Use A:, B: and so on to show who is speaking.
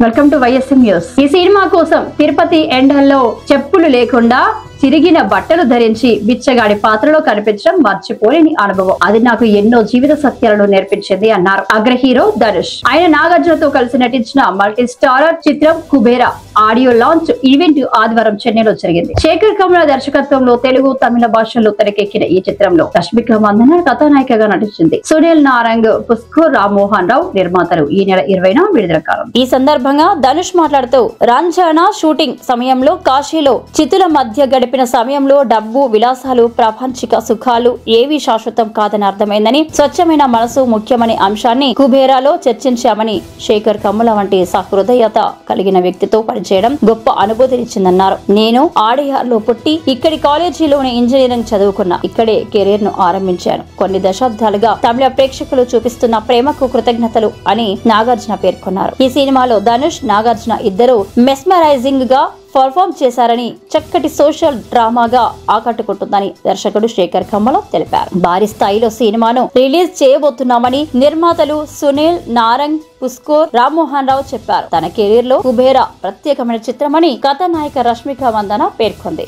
A: Welcome to YSM news. ఈ cinema కోసం తిరుపతి ఎండల్లో చెప్పులు లేకుండా చిరిగిన బట్టలు ధరించి బిచ్చగాడి పాత్రలో కనిపించడం మర్చిపోలేని అనుభవం. అది నాకు ఎన్నో జీవిత సత్యాలను నేర్పించింది అన్నారు అగ్ర హీరో ధనుష్. ఆయన నాగార్జునతో కలిసి నటించిన మల్టీ స్టారర్ చిత్రం కుబేరా ఆడియో లాంచ్ ఈవెంట్ ఆదివారం చెన్నైలో జరిగింది. శేఖర్ కమల దర్శకత్వంలో తెలుగు, తమిళ భాషల్లో తెరకెక్కిన ఈ చిత్రంలో రష్మిక మందన కథానాయికగా నటించింది. సునీల్ నారంగ్, పుష్కర్, రామ్మోహన్ రావు నిర్మాతలు. ఈ నెల 20న విడుదల కాలం. ఈ సందర్భంగా ధనుష్ మాట్లాడుతూ రాంఛానా షూటింగ్ సమయంలో కాశీలో చితుల మధ్య గడిపిన సమయంలో డబ్బు, విలాసాలు, ప్రాపంచిక సుఖాలు ఏవీ శాశ్వతం కాదని అర్థమైందని, స్వచ్ఛమైన మనసు ముఖ్యమనే అంశాన్ని కుబేరాలో చర్చించామని, శేఖర్ కమ్ముల వంటి సహృదయత కలిగిన వ్యక్తితో పనిచేయడం గొప్ప అనుభూతినిచ్చిందన్నారు. నేను ఆడియార్లో పుట్టి ఇక్కడి కాలేజీలోని ఇంజనీరింగ్ చదువుకున్నా. ఇక్కడే కెరీర్ ను ఆరంభించాను. కొన్ని దశాబ్దాలుగా తమిళ ప్రేక్షకులు చూపిస్తున్న ప్రేమకు కృతజ్ఞతలు అని నాగార్జున పేర్కొన్నారు. ఈ సినిమాలో ధనుష్, నాగార్జున ఇద్దరు మెస్మరైజింగ్ గా పర్ఫార్మ్ చేశారని, చక్కటి సోషల్ డ్రామాగా ఆకట్టుకుంటుందని దర్శకుడు శేఖర్ కమ్మల తెలిపారు. భారీ స్థాయిలో సినిమాను రిలీజ్ చేయబోతున్నామని నిర్మాతలు సునీల్ నారంగ్, పుష్కర్, రామ్మోహన్ రావు చెప్పారు. తన కెరీర్ లో కుబేరా ప్రత్యేకమైన చిత్రమని కథానాయిక రష్మిక మందన పేర్కొంది.